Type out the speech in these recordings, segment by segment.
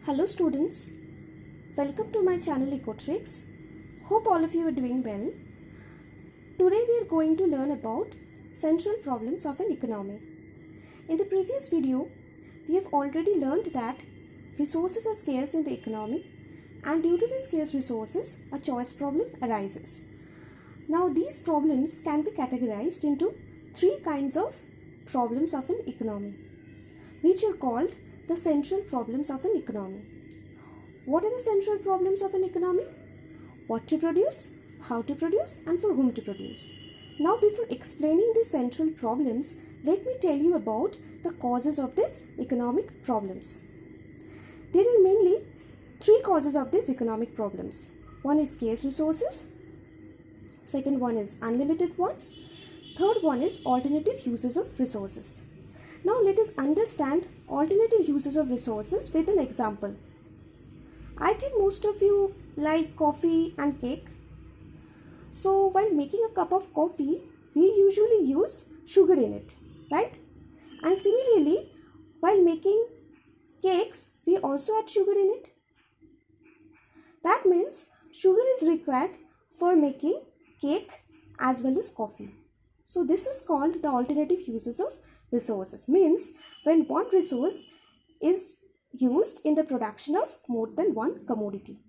Hello students, welcome to my channel Ecotrix. Hope all of you are doing well. Today we are going to learn about central problems of an economy. In the previous video, we have already learned that resources are scarce in the economy and due to the scarce resources, a choice problem arises. Now these problems can be categorized into three kinds of problems of an economy, which are called the central problems of an economy. What are the central problems of an economy? What to produce, how to produce, and for whom to produce. Now, before explaining the central problems, let me tell you about the causes of these economic problems. There are mainly three causes of these economic problems. One is scarce resources, second one is unlimited ones, third one is alternative uses of resources. Now let us understand alternative uses of resources with an example. I think most of you like coffee and cake. So while making a cup of coffee, we usually use sugar in it, right? And similarly, while making cakes, we also add sugar in it. That means sugar is required for making cake as well as coffee. So this is called the alternative uses of resources. Means when one resource is used in the production of more than one commodity.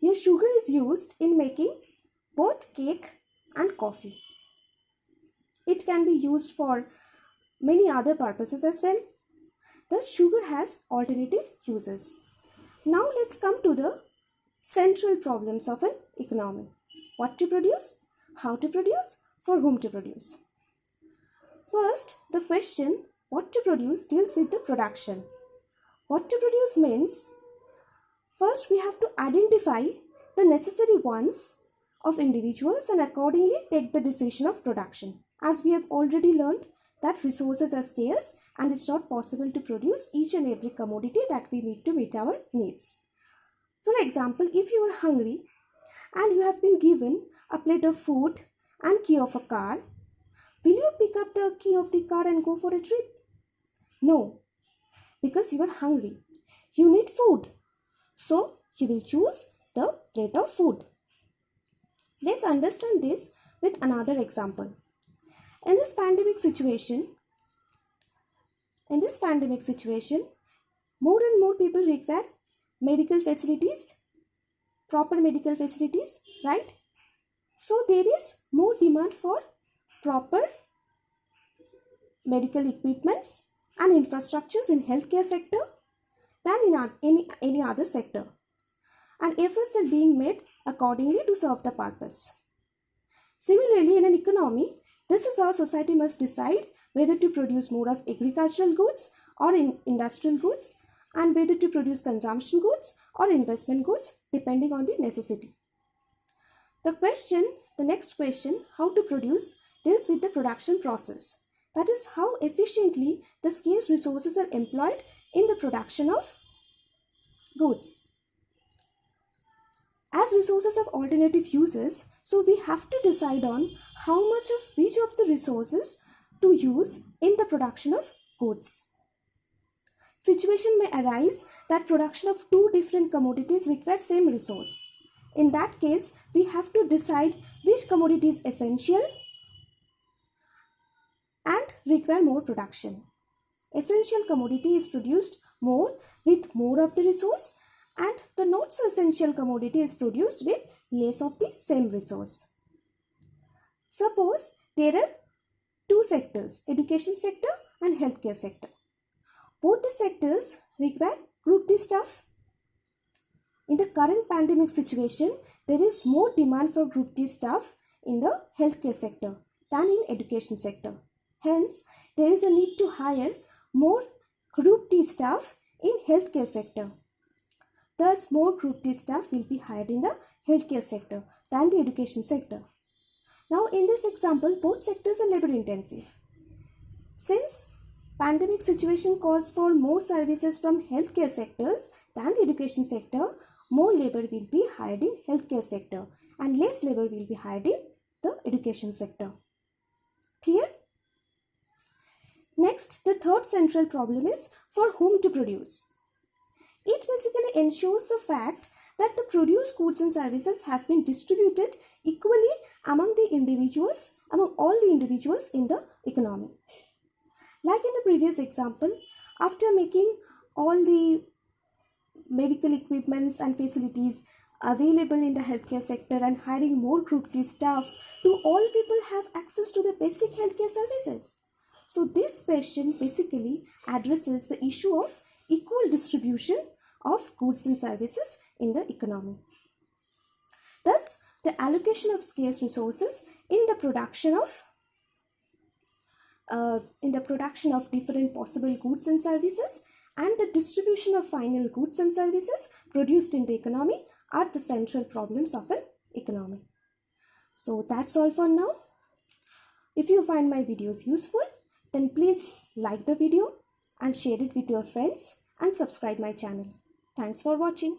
Here sugar is used in making both cake and coffee. It can be used for many other purposes as well. Thus sugar has alternative uses. Now let's come to the central problems of an economy. What to produce, how to produce, for whom to produce. First, the question what to produce deals with the production. What to produce means, first we have to identify the necessary wants of individuals and accordingly take the decision of production. As we have already learned that resources are scarce and it's not possible to produce each and every commodity that we need to meet our needs. For example, if you are hungry and you have been given a plate of food and key of a car, will you pick up the key of the car and go for a trip? No, because you are hungry. You need food. So, you will choose the plate of food. Let's understand this with another example. In this pandemic situation, more and more people require medical facilities, proper medical facilities, right? So, there is more demand for proper medical equipments and infrastructures in healthcare sector than in any other sector, and efforts are being made accordingly to serve the purpose. Similarly, in an economy, this is how society must decide whether to produce more of agricultural goods or industrial goods, and whether to produce consumption goods or investment goods depending on the necessity. The next question, how to produce, deals with the production process. That is how efficiently the scarce resources are employed in the production of goods. As resources have alternative uses, so we have to decide on how much of which of the resources to use in the production of goods. Situation may arise that production of two different commodities require same resource. In that case, we have to decide which commodity is essential and require more production. Essential commodity is produced more with more of the resource, and the not so essential commodity is produced with less of the same resource. Suppose there are two sectors, education sector and healthcare sector. Both the sectors require Group D staff. In the current pandemic situation, there is more demand for Group D staff in the healthcare sector than in education sector. Hence, there is a need to hire more Group D staff in healthcare sector. Thus, more Group D staff will be hired in the healthcare sector than the education sector. Now, in this example, both sectors are labor intensive. Since pandemic situation calls for more services from healthcare sectors than the education sector, more labor will be hired in healthcare sector and less labor will be hired in the education sector. Clear? Next, the third central problem is for whom to produce. It basically ensures the fact that the produced goods and services have been distributed equally among all the individuals in the economy. Like in the previous example, after making all the medical equipments and facilities available in the healthcare sector and hiring more group D staff, do all people have access to the basic healthcare services? So this question basically addresses the issue of equal distribution of goods and services in the economy. Thus, the allocation of scarce resources in the production of different possible goods and services and the distribution of final goods and services produced in the economy are the central problems of an economy. So that's all for now. If you find my videos useful, then please like the video and share it with your friends and subscribe my channel. Thanks for watching.